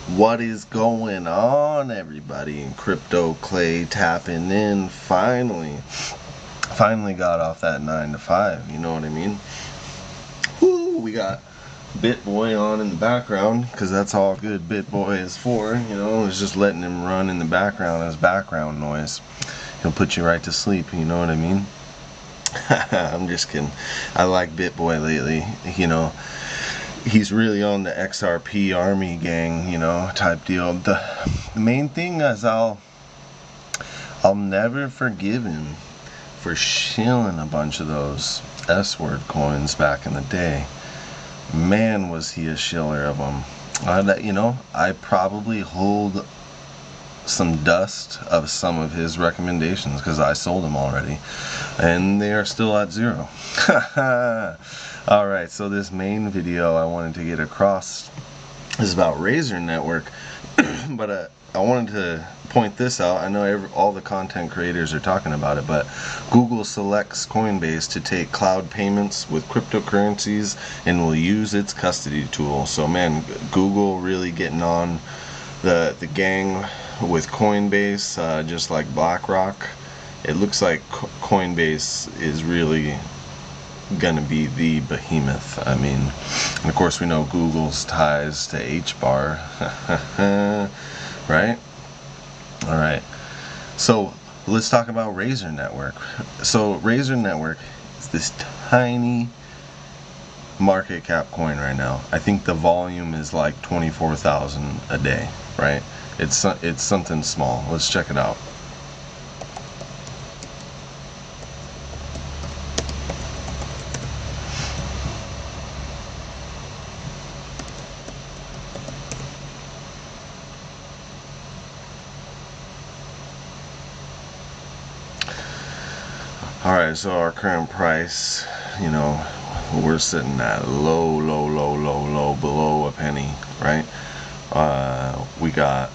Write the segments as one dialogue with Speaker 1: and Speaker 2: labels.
Speaker 1: What is going on, everybody? In Crypto Clay tapping in. Finally got off that 9 to 5. You know what I mean? Woo! We got BitBoy on in the background because that's all good BitBoy is for. You know, it's just letting him run in the background as background noise. He'll put you right to sleep. You know what I mean? I'm just kidding. I like BitBoy lately. You know, he's really on the XRP army gang, you know, type deal. The main thing is I'll never forgive him for shilling a bunch of those S-word coins back in the day. Man, was he a shiller of them. You know, I probably hold some dust of some of his recommendations because I sold them already and they are still at zero. Alright, so this main video I wanted to get across is about Razor Network. But I wanted to point this out. I know all the content creators are talking about it, but Google selects Coinbase to take cloud payments with cryptocurrencies and will use its custody tool. So man, Google really getting on the gang with Coinbase, just like BlackRock. It looks like Coinbase is really gonna be the behemoth. I mean, and of course we know Google's ties to H-bar. Right? Alright, so let's talk about Razor Network. So Razor Network is this tiny market cap coin right now. I think the volume is like 24,000 a day, right? It's something small. Let's check it out. Alright, so our current price, you know, we're sitting at low below a penny, right? We got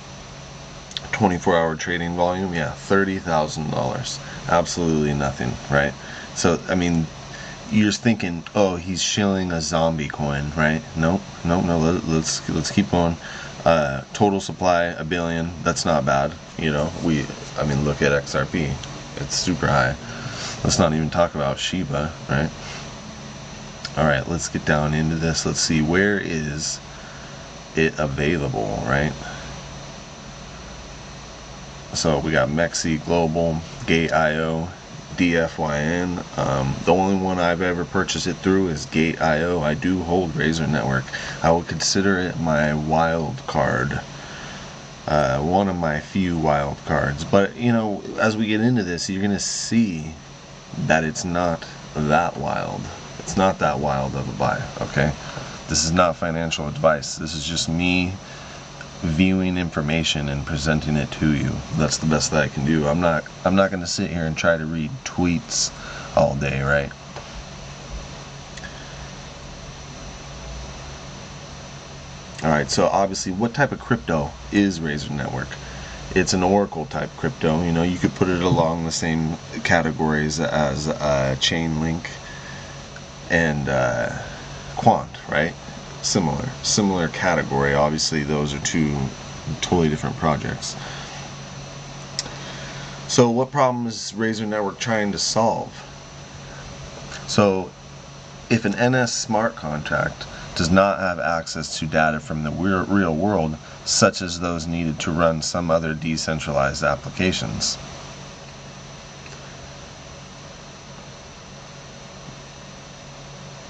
Speaker 1: 24-hour trading volume, yeah, $30,000. Absolutely nothing, right? So I mean, you're thinking, oh, he's shilling a zombie coin, right? No, let's keep going. Total supply 1 billion. That's not bad, you know. I mean, look at XRP, it's super high. Let's not even talk about Shiba, right? Alright, let's get down into this. Let's see, where is it available, right? So we got Mexi Global, Gate.io, DFYN. The only one I've ever purchased it through is Gate.io. I do hold Razor Network. I would consider it my wild card. One of my few wild cards. But, you know, as we get into this, you're going to see that it's not that wild. It's not that wild of a buy, okay? This is not financial advice. This is just me viewing information and presenting it to you. That's the best that I can do. I'm not going to sit here and try to read tweets all day, right? Alright, so obviously, what type of crypto is Razor Network? It's an Oracle type crypto. You know, you could put it along the same categories as Chainlink and Quant, right? Similar category. Obviously, those are two totally different projects. So what problem is Razor Network trying to solve? So if an NS smart contract does not have access to data from the real world, such as those needed to run some other decentralized applications,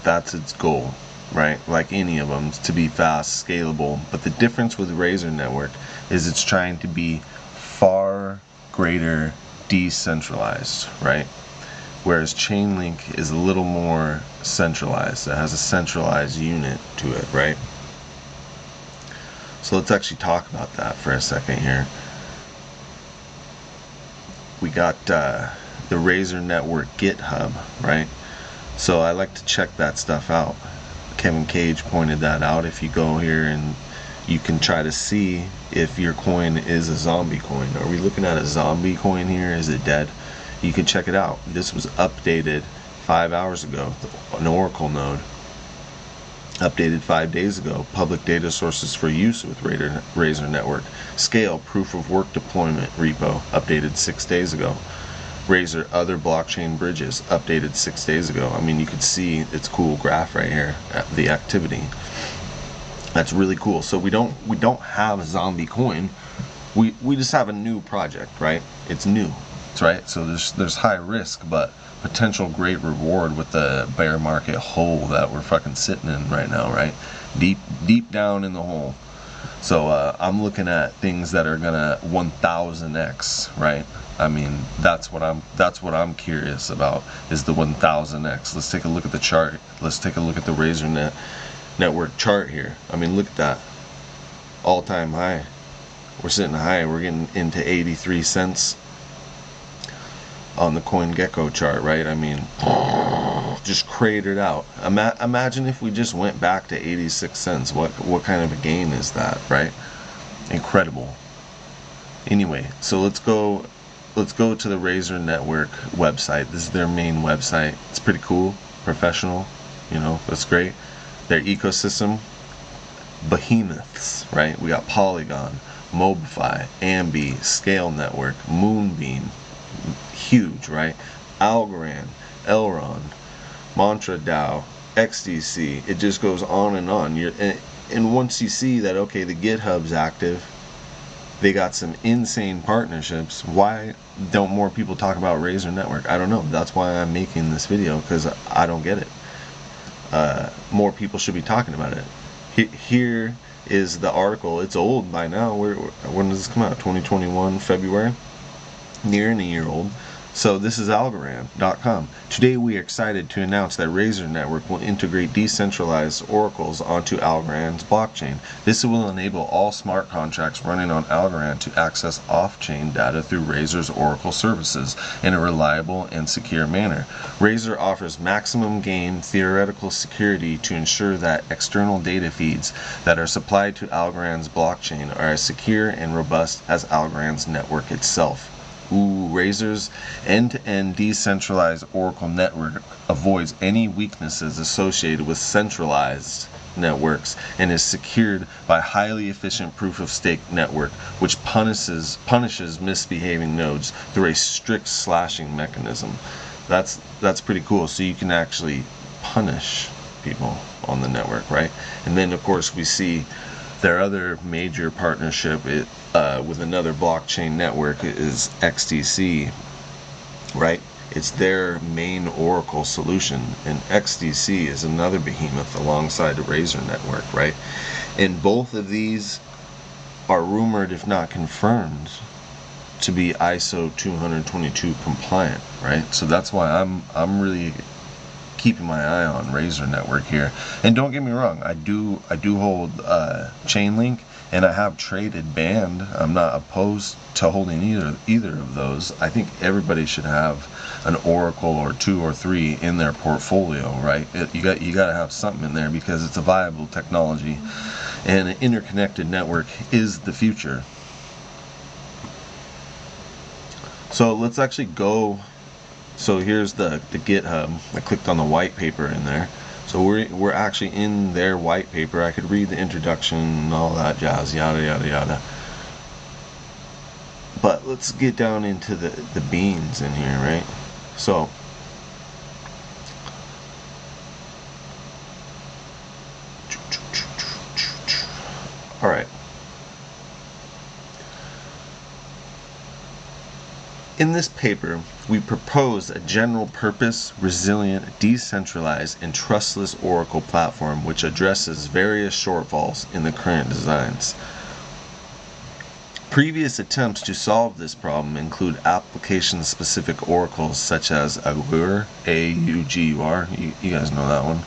Speaker 1: that's its goal, right? Like any of them, to be fast, scalable. But the difference with Razor Network is it's trying to be far greater decentralized, right? Whereas Chainlink is a little more centralized. It has a centralized unit to it, right? So let's actually talk about that for a second here. We got the Razor Network GitHub, right? So I like to check that stuff out. Kevin Cage pointed that out. If you go here and you can try to see if your coin is a zombie coin. Are we looking at a zombie coin here? Is it dead? You can check it out. This was updated 5 hours ago, an Oracle node. updated 5 days ago. Public data sources for use with Razor Network. Scale proof of work deployment repo, updated 6 days ago. Razor other blockchain bridges, updated 6 days ago. I mean, you can see it's cool graph right here, the activity. That's really cool. So we don't have a zombie coin. We just have a new project, right? It's new, right? So there's high risk, but potential great reward with the bear market hole that we're fucking sitting in right now, right? Deep down in the hole. So I'm looking at things that are gonna 1000x, right? I mean, that's what I'm curious about, is the 1000x. Let's take a look at the chart. Let's take a look at the Razor Network chart here. I mean, look at that, all-time high. We're sitting high. We're getting into 83 cents on the CoinGecko chart, right? I mean, just cratered out. Imagine if we just went back to 86 cents. What kind of a gain is that, right? Incredible. Anyway, so let's go to the Razor Network website. This is their main website. It's pretty cool, professional, you know, that's great. Their ecosystem, behemoths, right? We got Polygon, Mobify, Ambi, Scale Network, Moonbeam, huge, right? Algorand, Elrond, Mantra DAO, XDC. It just goes on and on. And once you see that, okay, the GitHub's active, they got some insane partnerships. Why don't more people talk about Razor Network? I don't know. That's why I'm making this video, because I don't get it. More people should be talking about it. Here is the article. It's old by now. When does this come out? 2021 February. Nearing a year old. So this is Algorand.com. Today we are excited to announce that Razor Network will integrate decentralized oracles onto Algorand's blockchain. This will enable all smart contracts running on Algorand to access off-chain data through Razor's oracle services in a reliable and secure manner. Razor offers maximum gain theoretical security to ensure that external data feeds that are supplied to Algorand's blockchain are as secure and robust as Algorand's network itself. Razor's end-to-end decentralized oracle network avoids any weaknesses associated with centralized networks and is secured by highly efficient proof-of-stake network, which punishes misbehaving nodes through a strict slashing mechanism. That's pretty cool. So you can actually punish people on the network, right? And then of course we see their other major partnership with another blockchain network is XDC, right? It's their main oracle solution, and XDC is another behemoth alongside the Razor Network, right? And both of these are rumored, if not confirmed, to be ISO 222 compliant, right? So that's why I'm really keeping my eye on Razor Network here. And don't get me wrong, I do hold Chainlink, and I have traded Band. I'm not opposed to holding either of those. I think everybody should have an oracle or 2 or 3 in their portfolio, right? You got to have something in there, because it's a viable technology, and an interconnected network is the future. So let's actually go. So here's the GitHub. I clicked on the white paper in there. So we're actually in their white paper. I could read the introduction and all that jazz, yada yada yada. But let's get down into the beans in here, right? So all right. In this paper, we propose a general-purpose, resilient, decentralized, and trustless oracle platform which addresses various shortfalls in the current designs. Previous attempts to solve this problem include application-specific oracles such as Augur, A-U-G-U-R, you guys know that one,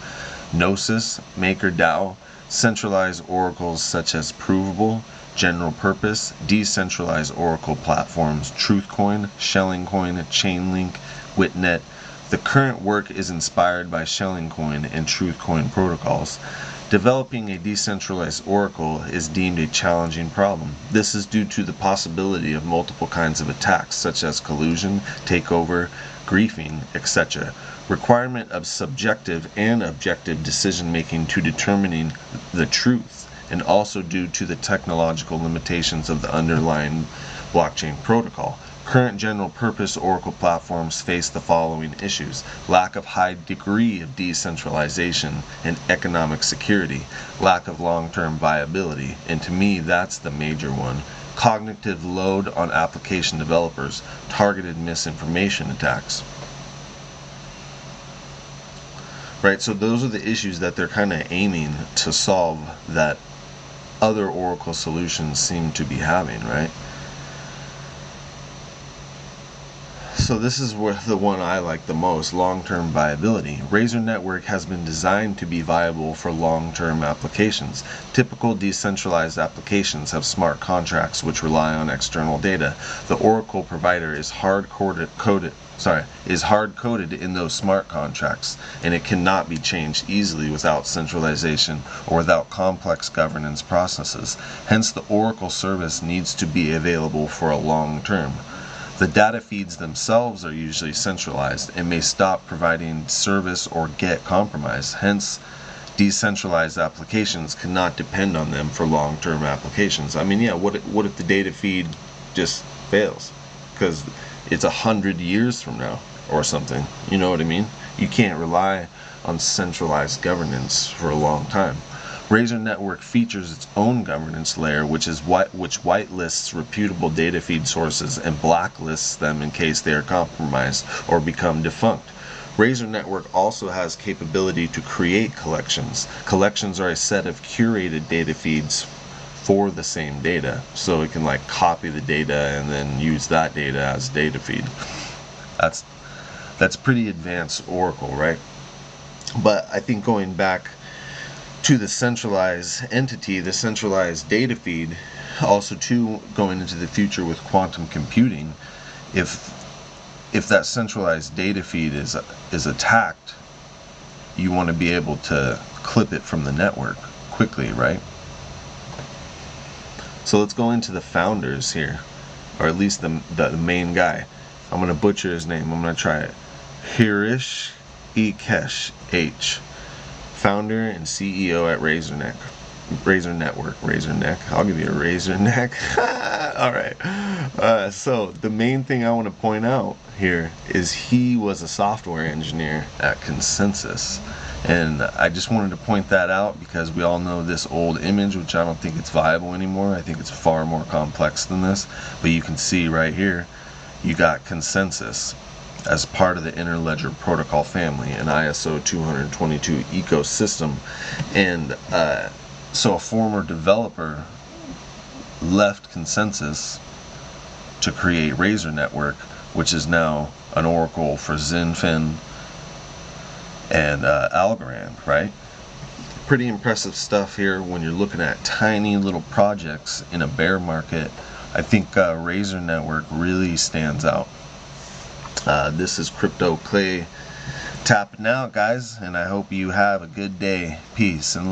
Speaker 1: Gnosis, MakerDAO, centralized oracles such as Provable, general purpose, decentralized oracle platforms, Truthcoin, Shellingcoin, Chainlink, Witnet. The current work is inspired by Shellingcoin and Truthcoin protocols. Developing a decentralized oracle is deemed a challenging problem. This is due to the possibility of multiple kinds of attacks, such as collusion, takeover, griefing, etc. requirement of subjective and objective decision making to determining the truth, and also due to the technological limitations of the underlying blockchain protocol. Current general purpose Oracle platforms face the following issues: lack of high degree of decentralization and economic security, lack of long-term viability, and to me that's the major one. Cognitive load on application developers, targeted misinformation attacks. Right, so those are the issues that they're kind of aiming to solve that other Oracle solutions seem to be having, right? So this is where the one I like the most, long-term viability. Razor Network has been designed to be viable for long-term applications. Typical decentralized applications have smart contracts which rely on external data. The Oracle provider is hard-coded in those smart contracts, and it cannot be changed easily without centralization or without complex governance processes. Hence, the Oracle service needs to be available for a long term. The data feeds themselves are usually centralized and may stop providing service or get compromised. Hence, decentralized applications cannot depend on them for long-term applications. I mean, yeah, what if the data feed just fails? Because it's 100 years from now or something. You know what I mean? You can't rely on centralized governance for a long time. Razor Network features its own governance layer, which whitelists reputable data feed sources and blacklists them in case they are compromised or become defunct. Razor Network also has capability to create collections. Collections are a set of curated data feeds for the same data, so it can like copy the data and then use that data as data feed. That's pretty advanced Oracle, right? But I think going back to the centralized entity, the centralized data feed, also too going into the future with quantum computing, if that centralized data feed is attacked, you want to be able to clip it from the network quickly, right? So let's go into the founders here, or at least the main guy. I'm going to butcher his name. I'm going to try it. Hirish Ikesh H. Founder and CEO at Razor Network. I'll give you a Razor Neck. All right. So the main thing I want to point out here is he was a software engineer at Consensus, and I just wanted to point that out because we all know this old image, which I don't think it's viable anymore. I think it's far more complex than this. But you can see right here, you got Consensus as part of the Interledger Protocol family, an ISO 222 ecosystem. And so a former developer left Consensus to create Razor Network, which is now an Oracle for XinFin and Algorand, right? Pretty impressive stuff here when you're looking at tiny little projects in a bear market. I think Razor Network really stands out. This is Crypto Clay tapping out, guys, and I hope you have a good day. Peace and